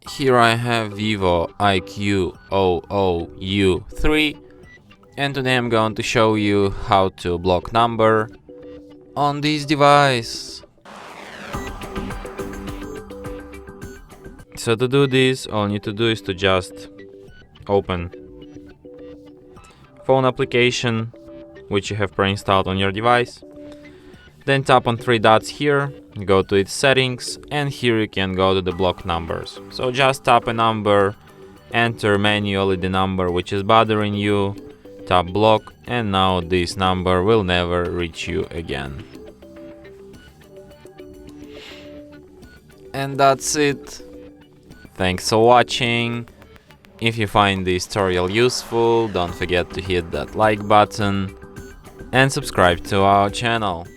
Here I have VIVO IQOO U3, and today I'm going to show you how to block number on this device. So to do this, all you need to do is to just open phone application which you have pre-installed on your device. Then tap on three dots here, go to its settings, and here you can go to the block numbers. So just tap a number, enter manually the number which is bothering you, tap block, and now this number will never reach you again. And that's it. Thanks for watching. If you find this tutorial useful, don't forget to hit that like button and subscribe to our channel.